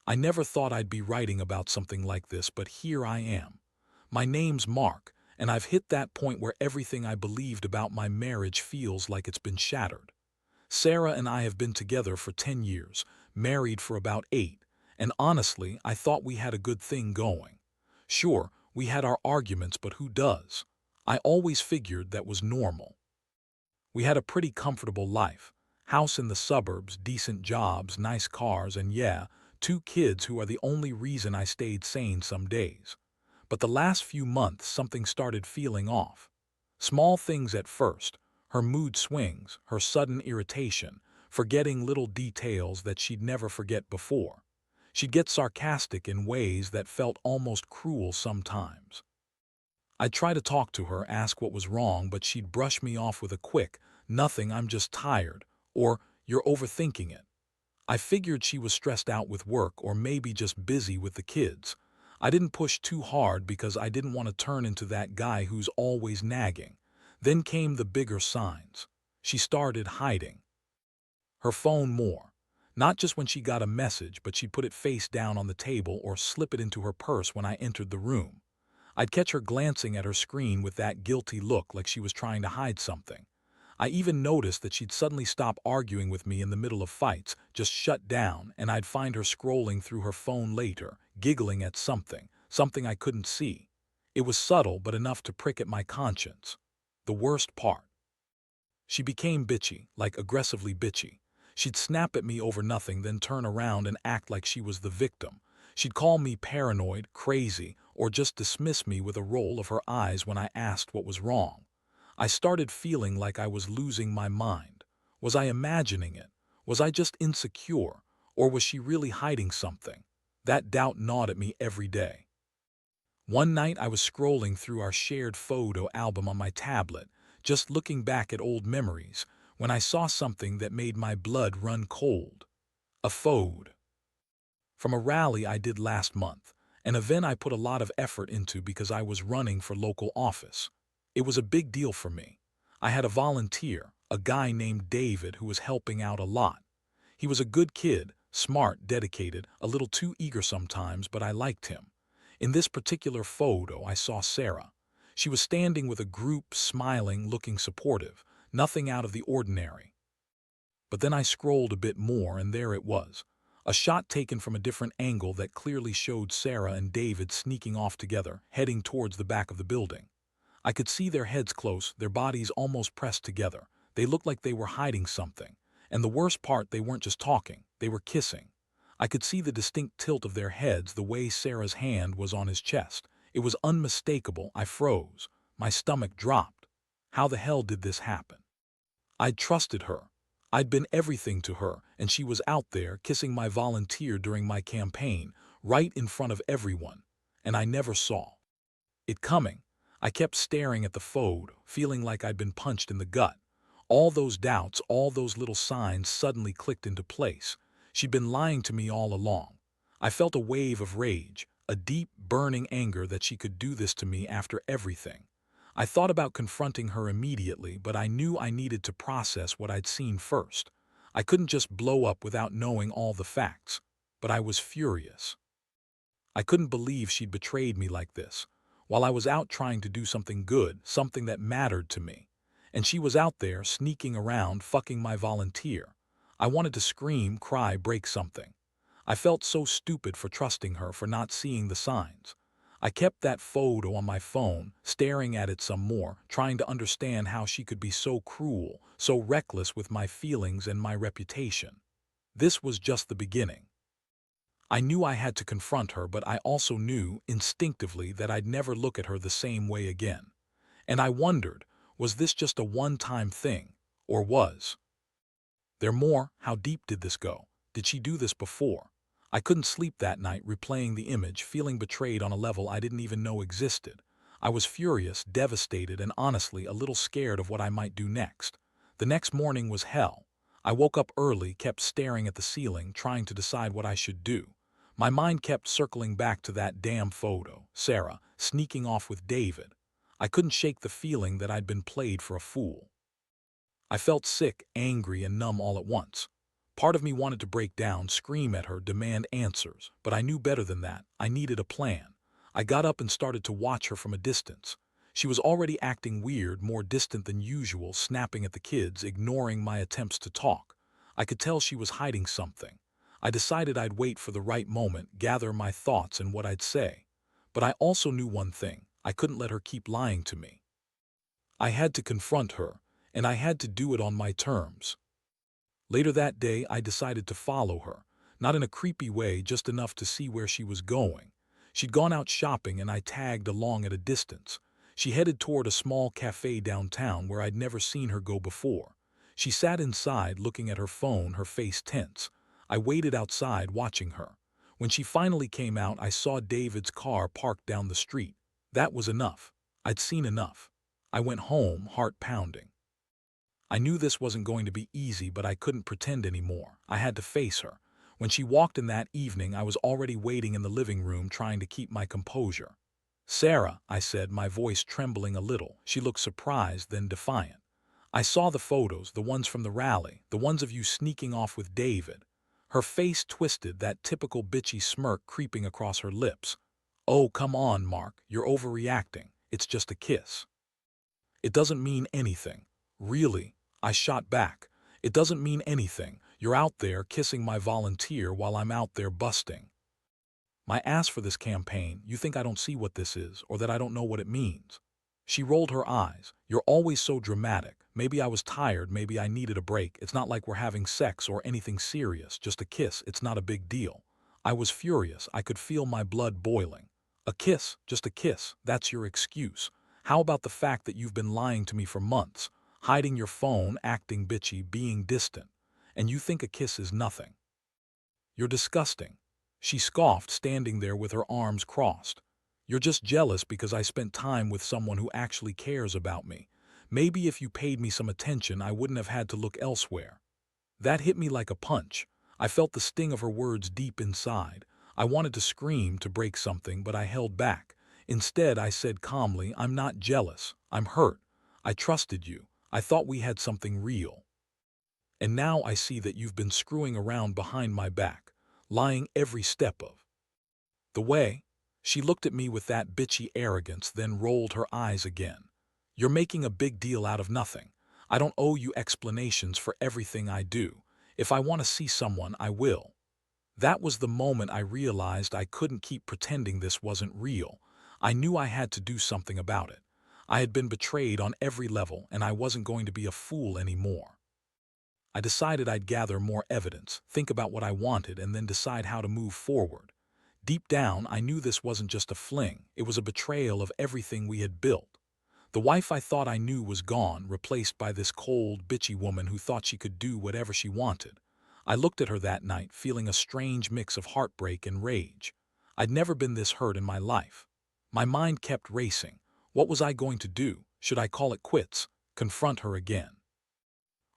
I never thought I'd be writing about something like this, but here I am. My name's Mark, and I've hit that point where everything I believed about my marriage feels like it's been shattered. Sarah and I have been together for 10 years, married for about 8, and honestly, I thought we had a good thing going. Sure, we had our arguments, but who does? I always figured that was normal. We had a pretty comfortable life. House in the suburbs, decent jobs, nice cars, and yeah, 2 kids who are the only reason I stayed sane some days. But the last few months something started feeling off. Small things at first, her mood swings, her sudden irritation, forgetting little details that she'd never forget before. She'd get sarcastic in ways that felt almost cruel sometimes. I'd try to talk to her, ask what was wrong, but she'd brush me off with a quick, "Nothing, I'm just tired," or "You're overthinking it." I figured she was stressed out with work or maybe just busy with the kids. I didn't push too hard because I didn't want to turn into that guy who's always nagging. Then came the bigger signs. She started hiding her phone more. Not just when she got a message, but she'd put it face down on the table or slip it into her purse when I entered the room. I'd catch her glancing at her screen with that guilty look like she was trying to hide something. I even noticed that she'd suddenly stop arguing with me in the middle of fights, just shut down, and I'd find her scrolling through her phone later, giggling at something I couldn't see. It was subtle but enough to prick at my conscience. The worst part. She became bitchy, like aggressively bitchy. She'd snap at me over nothing, then turn around and act like she was the victim. She'd call me paranoid, crazy, or just dismiss me with a roll of her eyes when I asked what was wrong. I started feeling like I was losing my mind. Was I imagining it? Was I just insecure? Or was she really hiding something? That doubt gnawed at me every day. One night I was scrolling through our shared photo album on my tablet, just looking back at old memories, when I saw something that made my blood run cold. A photo from a rally I did last month, an event I put a lot of effort into because I was running for local office. It was a big deal for me. I had a volunteer, a guy named David, who was helping out a lot. He was a good kid, smart, dedicated, a little too eager sometimes, but I liked him. In this particular photo, I saw Sarah. She was standing with a group, smiling, looking supportive, nothing out of the ordinary. But then I scrolled a bit more, and there it was. A shot taken from a different angle that clearly showed Sarah and David sneaking off together, heading towards the back of the building. I could see their heads close, their bodies almost pressed together. They looked like they were hiding something. And the worst part, they weren't just talking, they were kissing. I could see the distinct tilt of their heads, the way Sarah's hand was on his chest. It was unmistakable. I froze. My stomach dropped. How the hell did this happen? I'd trusted her. I'd been everything to her, and she was out there kissing my volunteer during my campaign, right in front of everyone. And I never saw it coming. I kept staring at the photo, feeling like I'd been punched in the gut. All those doubts, all those little signs suddenly clicked into place. She'd been lying to me all along. I felt a wave of rage, a deep, burning anger that she could do this to me after everything. I thought about confronting her immediately, but I knew I needed to process what I'd seen first. I couldn't just blow up without knowing all the facts. But I was furious. I couldn't believe she'd betrayed me like this, while I was out trying to do something good, something that mattered to me. And she was out there sneaking around, fucking my volunteer. I wanted to scream, cry, break something. I felt so stupid for trusting her, for not seeing the signs. I kept that photo on my phone, staring at it some more, trying to understand how she could be so cruel, so reckless with my feelings and my reputation. This was just the beginning. I knew I had to confront her, but I also knew, instinctively, that I'd never look at her the same way again. And I wondered, was this just a one-time thing? Or was there more? How deep did this go? Did she do this before? I couldn't sleep that night, replaying the image, feeling betrayed on a level I didn't even know existed. I was furious, devastated, and honestly a little scared of what I might do next. The next morning was hell. I woke up early, kept staring at the ceiling, trying to decide what I should do. My mind kept circling back to that damn photo, Sarah, sneaking off with David. I couldn't shake the feeling that I'd been played for a fool. I felt sick, angry, and numb all at once. Part of me wanted to break down, scream at her, demand answers, but I knew better than that. I needed a plan. I got up and started to watch her from a distance. She was already acting weird, more distant than usual, snapping at the kids, ignoring my attempts to talk. I could tell she was hiding something. I decided I'd wait for the right moment, gather my thoughts and what I'd say. But I also knew one thing: I couldn't let her keep lying to me. I had to confront her, and I had to do it on my terms. Later that day, I decided to follow her, not in a creepy way, just enough to see where she was going. She'd gone out shopping and I tagged along at a distance. She headed toward a small cafe downtown where I'd never seen her go before. She sat inside looking at her phone, her face tense. I waited outside watching her. When she finally came out, I saw David's car parked down the street. That was enough. I'd seen enough. I went home, heart pounding. I knew this wasn't going to be easy, but I couldn't pretend anymore. I had to face her. When she walked in that evening, I was already waiting in the living room, trying to keep my composure. "Sarah," I said, my voice trembling a little. She looked surprised, then defiant. "I saw the photos, the ones from the rally, the ones of you sneaking off with David." Her face twisted, that typical bitchy smirk creeping across her lips. "Oh, come on, Mark, you're overreacting. It's just a kiss." "It doesn't mean anything." "Really?" I shot back. "It doesn't mean anything. You're out there kissing my volunteer while I'm out there busting my ass for this campaign. You think I don't see what this is, or that I don't know what it means?" She rolled her eyes. "You're always so dramatic. Maybe I was tired, maybe I needed a break. It's not like we're having sex or anything serious, just a kiss. It's not a big deal." I was furious. I could feel my blood boiling. "A kiss, just a kiss, that's your excuse. How about the fact that you've been lying to me for months? Hiding your phone, acting bitchy, being distant. And you think a kiss is nothing? You're disgusting." She scoffed, standing there with her arms crossed. "You're just jealous because I spent time with someone who actually cares about me. Maybe if you paid me some attention, I wouldn't have had to look elsewhere." That hit me like a punch. I felt the sting of her words deep inside. I wanted to scream, to break something, but I held back. Instead, I said calmly, "I'm not jealous. I'm hurt. I trusted you. I thought we had something real. And now I see that you've been screwing around behind my back, lying every step of the way." She looked at me with that bitchy arrogance, then rolled her eyes again. "You're making a big deal out of nothing. I don't owe you explanations for everything I do. If I want to see someone, I will." That was the moment I realized I couldn't keep pretending this wasn't real. I knew I had to do something about it. I had been betrayed on every level, and I wasn't going to be a fool anymore. I decided I'd gather more evidence, think about what I wanted, and then decide how to move forward. Deep down, I knew this wasn't just a fling. It was a betrayal of everything we had built. The wife I thought I knew was gone, replaced by this cold, bitchy woman who thought she could do whatever she wanted. I looked at her that night, feeling a strange mix of heartbreak and rage. I'd never been this hurt in my life. My mind kept racing. What was I going to do? Should I call it quits, confront her again,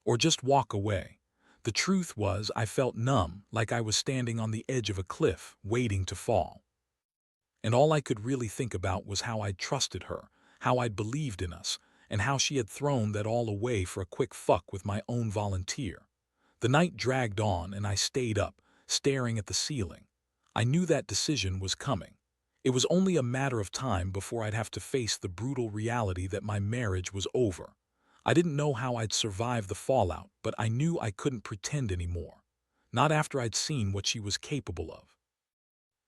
or just walk away? The truth was, I felt numb, like I was standing on the edge of a cliff, waiting to fall. And all I could really think about was how I'd trusted her, how I'd believed in us, and how she had thrown that all away for a quick fuck with my own volunteer. The night dragged on, and I stayed up, staring at the ceiling. I knew that decision was coming. It was only a matter of time before I'd have to face the brutal reality that my marriage was over. I didn't know how I'd survive the fallout, but I knew I couldn't pretend anymore. Not after I'd seen what she was capable of.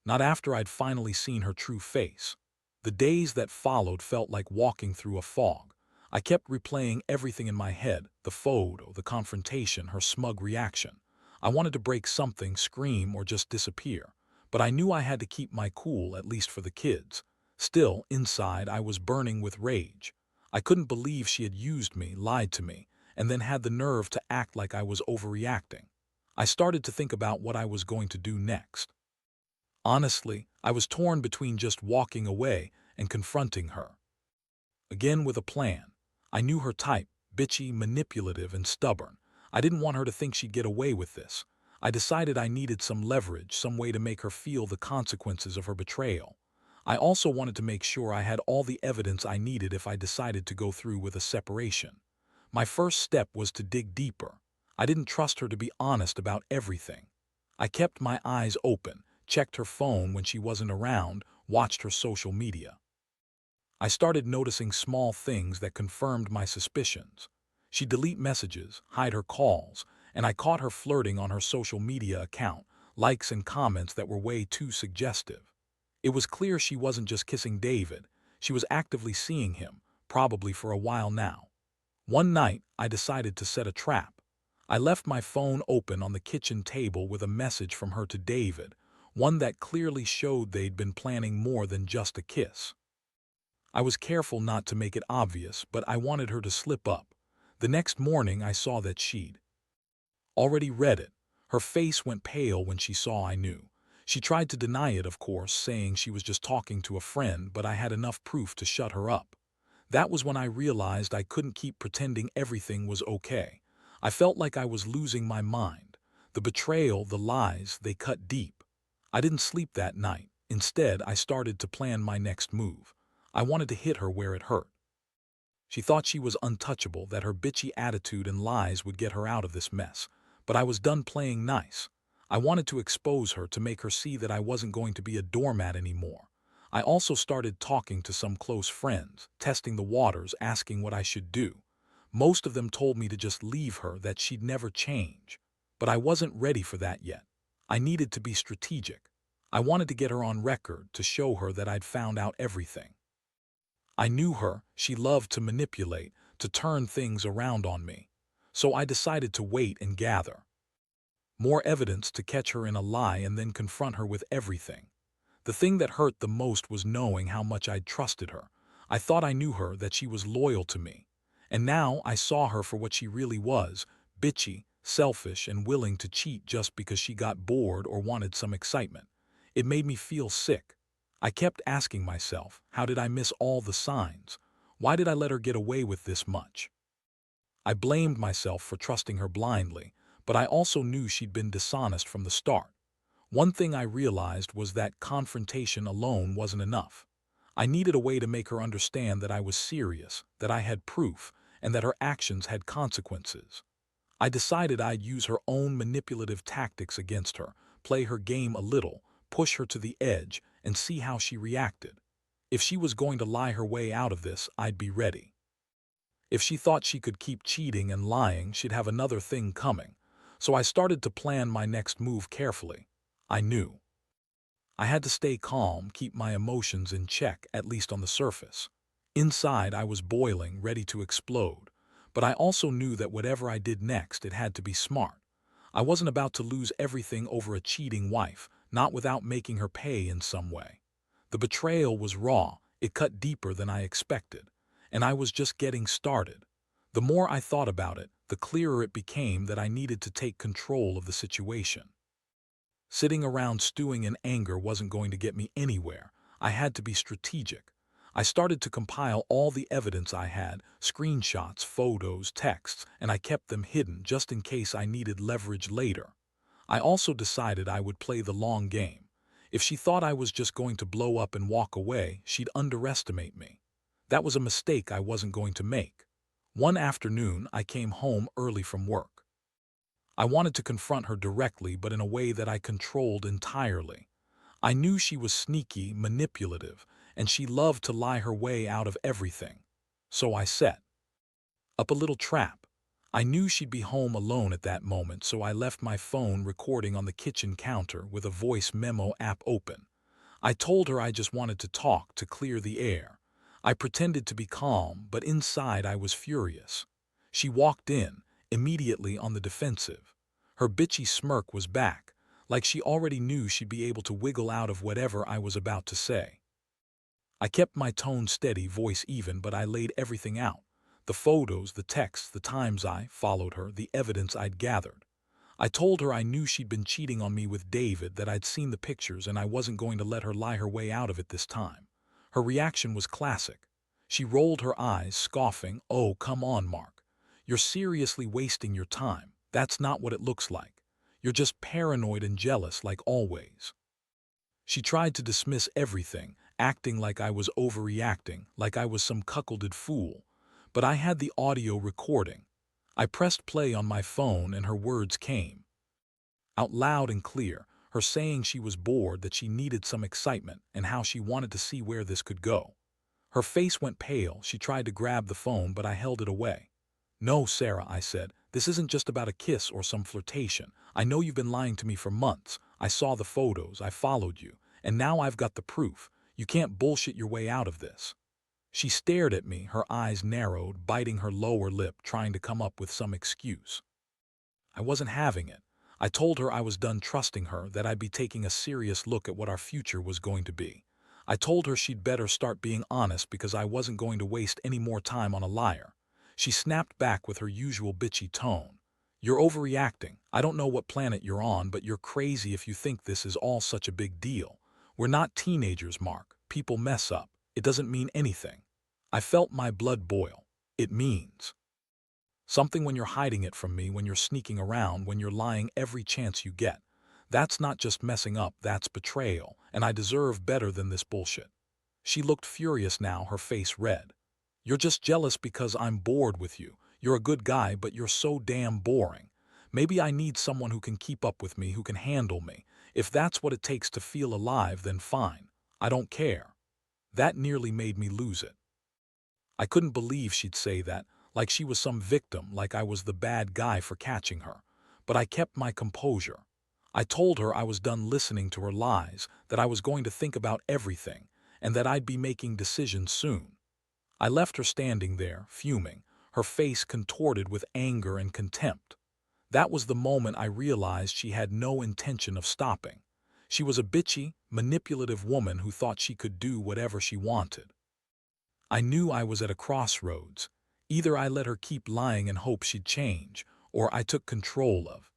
Not after I'd finally seen her true face. The days that followed felt like walking through a fog. I kept replaying everything in my head: the photo, the confrontation, her smug reaction. I wanted to break something, scream, or just disappear. But I knew I had to keep my cool, at least for the kids. Still, inside, I was burning with rage. I couldn't believe she had used me, lied to me, and then had the nerve to act like I was overreacting. I started to think about what I was going to do next. Honestly, I was torn between just walking away and confronting her. Again, with a plan. I knew her type: bitchy, manipulative, and stubborn. I didn't want her to think she'd get away with this. I decided I needed some leverage, some way to make her feel the consequences of her betrayal. I also wanted to make sure I had all the evidence I needed if I decided to go through with a separation. My first step was to dig deeper. I didn't trust her to be honest about everything. I kept my eyes open, checked her phone when she wasn't around, watched her social media. I started noticing small things that confirmed my suspicions. She'd delete messages, hide her calls, and I caught her flirting on her social media account, likes and comments that were way too suggestive. It was clear she wasn't just kissing David, she was actively seeing him, probably for a while now. One night, I decided to set a trap. I left my phone open on the kitchen table with a message from her to David, one that clearly showed they'd been planning more than just a kiss. I was careful not to make it obvious, but I wanted her to slip up. The next morning I saw that she'd already read it. Her face went pale when she saw I knew. She tried to deny it, of course, saying she was just talking to a friend, but I had enough proof to shut her up. That was when I realized I couldn't keep pretending everything was okay. I felt like I was losing my mind. The betrayal, the lies, they cut deep. I didn't sleep that night. Instead, I started to plan my next move. I wanted to hit her where it hurt. She thought she was untouchable, that her bitchy attitude and lies would get her out of this mess. But I was done playing nice. I wanted to expose her, to make her see that I wasn't going to be a doormat anymore. I also started talking to some close friends, testing the waters, asking what I should do. Most of them told me to just leave her, that she'd never change. But I wasn't ready for that yet. I needed to be strategic. I wanted to get her on record, to show her that I'd found out everything. I knew her, she loved to manipulate, to turn things around on me. So I decided to wait and gather more evidence, to catch her in a lie and then confront her with everything. The thing that hurt the most was knowing how much I'd trusted her. I thought I knew her, that she was loyal to me. And now I saw her for what she really was: bitchy, selfish, and willing to cheat just because she got bored or wanted some excitement. It made me feel sick. I kept asking myself, how did I miss all the signs? Why did I let her get away with this much? I blamed myself for trusting her blindly, but I also knew she'd been dishonest from the start. One thing I realized was that confrontation alone wasn't enough. I needed a way to make her understand that I was serious, that I had proof, and that her actions had consequences. I decided I'd use her own manipulative tactics against her, play her game a little, push her to the edge, and see how she reacted. If she was going to lie her way out of this, I'd be ready. If she thought she could keep cheating and lying, she'd have another thing coming. So I started to plan my next move carefully. I knew I had to stay calm, keep my emotions in check, at least on the surface. Inside, I was boiling, ready to explode. But I also knew that whatever I did next, it had to be smart. I wasn't about to lose everything over a cheating wife, not without making her pay in some way. The betrayal was raw, it cut deeper than I expected, and I was just getting started. The more I thought about it, the clearer it became that I needed to take control of the situation. Sitting around stewing in anger wasn't going to get me anywhere. I had to be strategic. I started to compile all the evidence I had: screenshots, photos, texts, and I kept them hidden just in case I needed leverage later. I also decided I would play the long game. If she thought I was just going to blow up and walk away, she'd underestimate me. That was a mistake I wasn't going to make. One afternoon, I came home early from work. I wanted to confront her directly, but in a way that I controlled entirely. I knew she was sneaky, manipulative, and she loved to lie her way out of everything. So I set up a little trap. I knew she'd be home alone at that moment, so I left my phone recording on the kitchen counter with a voice memo app open. I told her I just wanted to talk, to clear the air. I pretended to be calm, but inside I was furious. She walked in, immediately on the defensive. Her bitchy smirk was back, like she already knew she'd be able to wiggle out of whatever I was about to say. I kept my tone steady, voice even, but I laid everything out: the photos, the texts, the times I followed her, the evidence I'd gathered. I told her I knew she'd been cheating on me with David, that I'd seen the pictures, and I wasn't going to let her lie her way out of it this time. Her reaction was classic. She rolled her eyes, scoffing. "Oh, come on, Mark. You're seriously wasting your time. That's not what it looks like. You're just paranoid and jealous, like always." She tried to dismiss everything, acting like I was overreacting, like I was some cuckolded fool. But I had the audio recording. I pressed play on my phone and her words came. Out loud and clear, her saying she was bored, that she needed some excitement, and how she wanted to see where this could go. Her face went pale. She tried to grab the phone, but I held it away. "No, Sarah," I said. "This isn't just about a kiss or some flirtation. I know you've been lying to me for months. I saw the photos, I followed you, and now I've got the proof. You can't bullshit your way out of this." She stared at me, her eyes narrowed, biting her lower lip, trying to come up with some excuse. I wasn't having it. I told her I was done trusting her, that I'd be taking a serious look at what our future was going to be. I told her she'd better start being honest because I wasn't going to waste any more time on a liar. She snapped back with her usual bitchy tone. "You're overreacting. I don't know what planet you're on, but you're crazy if you think this is all such a big deal. We're not teenagers, Mark. People mess up. It doesn't mean anything." I felt my blood boil. "It means something when you're hiding it from me, when you're sneaking around, when you're lying every chance you get. That's not just messing up, that's betrayal, and I deserve better than this bullshit." She looked furious now, her face red. "You're just jealous because I'm bored with you. You're a good guy, but you're so damn boring. Maybe I need someone who can keep up with me, who can handle me. If that's what it takes to feel alive, then fine. I don't care." That nearly made me lose it. I couldn't believe she'd say that, like she was some victim, like I was the bad guy for catching her. But I kept my composure. I told her I was done listening to her lies, that I was going to think about everything, and that I'd be making decisions soon. I left her standing there, fuming, her face contorted with anger and contempt. That was the moment I realized she had no intention of stopping. She was a bitchy, manipulative woman who thought she could do whatever she wanted. I knew I was at a crossroads. Either I let her keep lying and hope she'd change, or I took control of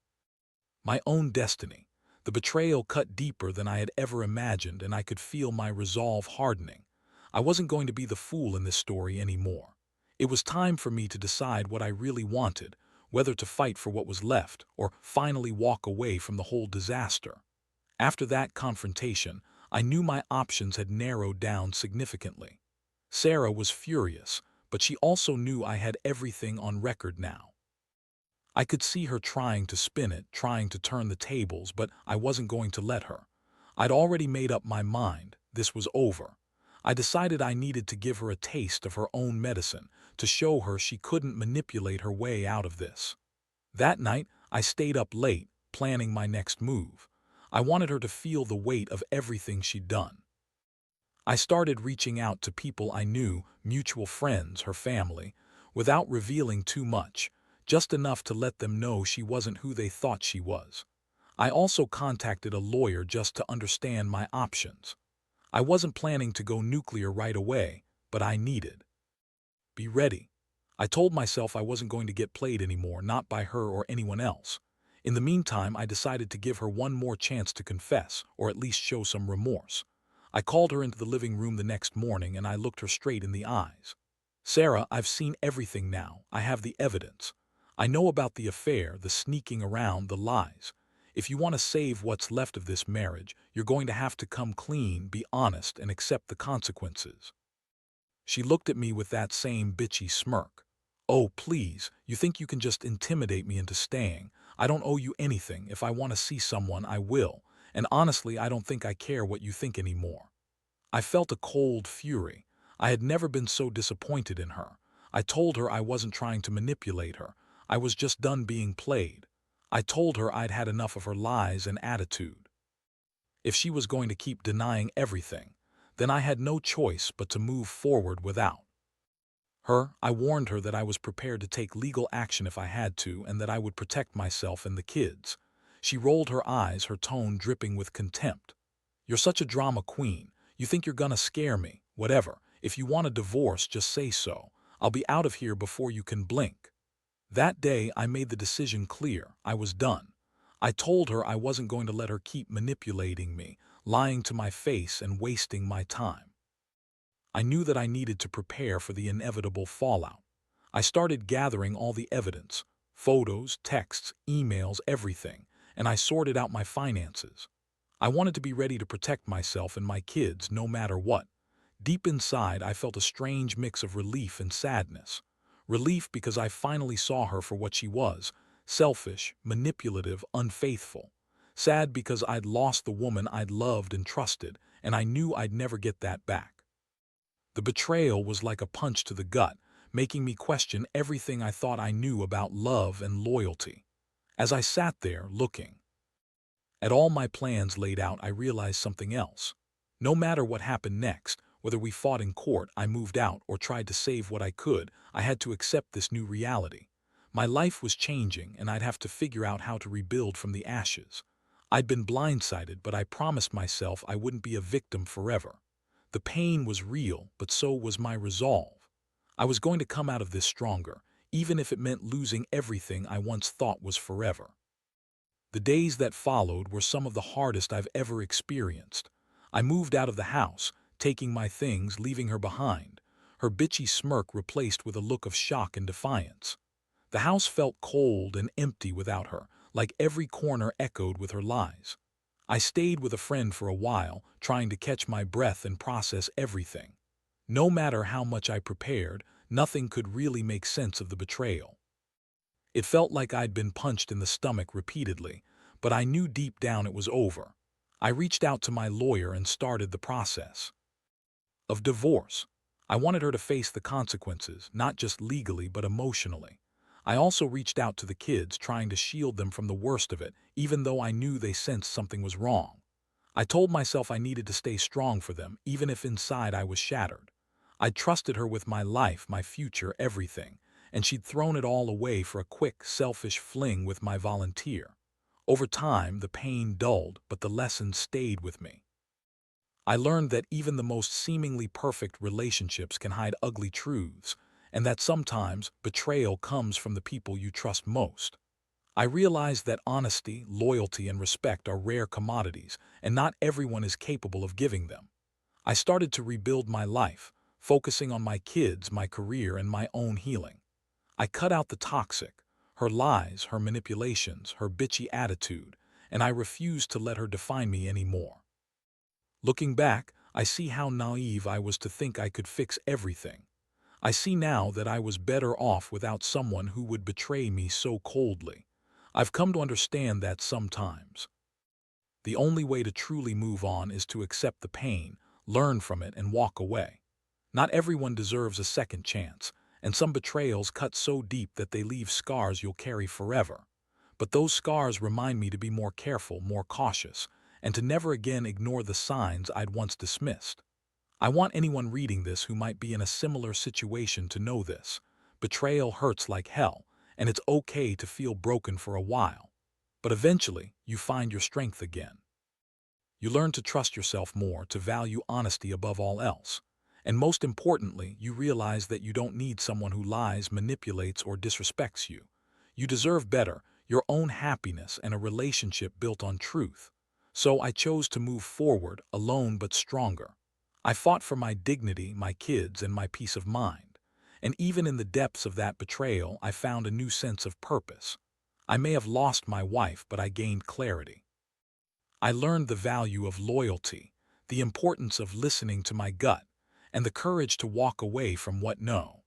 my own destiny. The betrayal cut deeper than I had ever imagined, and I could feel my resolve hardening. I wasn't going to be the fool in this story anymore. It was time for me to decide what I really wanted, whether to fight for what was left, or finally walk away from the whole disaster. After that confrontation, I knew my options had narrowed down significantly. Sarah was furious, but she also knew I had everything on record now. I could see her trying to spin it, trying to turn the tables, but I wasn't going to let her. I'd already made up my mind. This was over. I decided I needed to give her a taste of her own medicine, to show her she couldn't manipulate her way out of this. That night, I stayed up late, planning my next move. I wanted her to feel the weight of everything she'd done. I started reaching out to people I knew, mutual friends, her family, without revealing too much, just enough to let them know she wasn't who they thought she was. I also contacted a lawyer just to understand my options. I wasn't planning to go nuclear right away, but I needed be ready. I told myself I wasn't going to get played anymore, not by her or anyone else. In the meantime, I decided to give her one more chance to confess, or at least show some remorse. I called her into the living room the next morning and I looked her straight in the eyes. "Sarah, I've seen everything now. I have the evidence. I know about the affair, the sneaking around, the lies. If you want to save what's left of this marriage, you're going to have to come clean, be honest, and accept the consequences." She looked at me with that same bitchy smirk. "Oh, please, you think you can just intimidate me into staying? I don't owe you anything. If I want to see someone, I will. And honestly, I don't think I care what you think anymore." I felt a cold fury. I had never been so disappointed in her. I told her I wasn't trying to manipulate her. I was just done being played. I told her I'd had enough of her lies and attitude. If she was going to keep denying everything, then I had no choice but to move forward without her. I warned her that I was prepared to take legal action if I had to, and that I would protect myself and the kids. She rolled her eyes, her tone dripping with contempt. "You're such a drama queen. You think you're gonna scare me. Whatever. If you want a divorce, just say so. I'll be out of here before you can blink." That day, I made the decision clear. I was done. I told her I wasn't going to let her keep manipulating me, lying to my face and wasting my time. I knew that I needed to prepare for the inevitable fallout. I started gathering all the evidence, photos, texts, emails, everything, and I sorted out my finances. I wanted to be ready to protect myself and my kids no matter what. Deep inside, I felt a strange mix of relief and sadness. Relief because I finally saw her for what she was: selfish, manipulative, unfaithful. Sad because I'd lost the woman I'd loved and trusted, and I knew I'd never get that back. The betrayal was like a punch to the gut, making me question everything I thought I knew about love and loyalty. As I sat there, looking at all my plans laid out, I realized something else. No matter what happened next, whether we fought in court, I moved out, or tried to save what I could, I had to accept this new reality. My life was changing, and I'd have to figure out how to rebuild from the ashes. I'd been blindsided, but I promised myself I wouldn't be a victim forever. The pain was real, but so was my resolve. I was going to come out of this stronger, even if it meant losing everything I once thought was forever. The days that followed were some of the hardest I've ever experienced. I moved out of the house, taking my things, leaving her behind, her bitchy smirk replaced with a look of shock and defiance. The house felt cold and empty without her, like every corner echoed with her lies. I stayed with a friend for a while, trying to catch my breath and process everything. No matter how much I prepared, nothing could really make sense of the betrayal. It felt like I'd been punched in the stomach repeatedly, but I knew deep down it was over. I reached out to my lawyer and started the process of divorce. I wanted her to face the consequences, not just legally but emotionally. I also reached out to the kids, trying to shield them from the worst of it, even though I knew they sensed something was wrong. I told myself I needed to stay strong for them, even if inside I was shattered. I'd trusted her with my life, my future, everything, and she'd thrown it all away for a quick, selfish fling with my volunteer. Over time, the pain dulled, but the lesson stayed with me. I learned that even the most seemingly perfect relationships can hide ugly truths, and that sometimes betrayal comes from the people you trust most. I realized that honesty, loyalty, and respect are rare commodities, and not everyone is capable of giving them. I started to rebuild my life, focusing on my kids, my career, and my own healing. I cut out the toxic, her lies, her manipulations, her bitchy attitude, and I refused to let her define me anymore. Looking back, I see how naive I was to think I could fix everything. I see now that I was better off without someone who would betray me so coldly. I've come to understand that sometimes the only way to truly move on is to accept the pain, learn from it, and walk away. Not everyone deserves a second chance, and some betrayals cut so deep that they leave scars you'll carry forever. But those scars remind me to be more careful, more cautious, and to never again ignore the signs I'd once dismissed. I want anyone reading this who might be in a similar situation to know this. Betrayal hurts like hell, and it's okay to feel broken for a while. But eventually, you find your strength again. You learn to trust yourself more, to value honesty above all else. And most importantly, you realize that you don't need someone who lies, manipulates, or disrespects you. You deserve better, your own happiness, and a relationship built on truth. So I chose to move forward, alone but stronger. I fought for my dignity, my kids, and my peace of mind. And even in the depths of that betrayal, I found a new sense of purpose. I may have lost my wife, but I gained clarity. I learned the value of loyalty, the importance of listening to my gut, and the courage to walk away from what no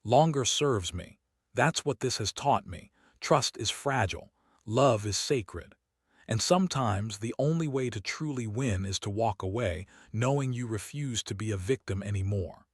longer serves me. That's what this has taught me. Trust is fragile, love is sacred, and sometimes the only way to truly win is to walk away, knowing you refuse to be a victim anymore.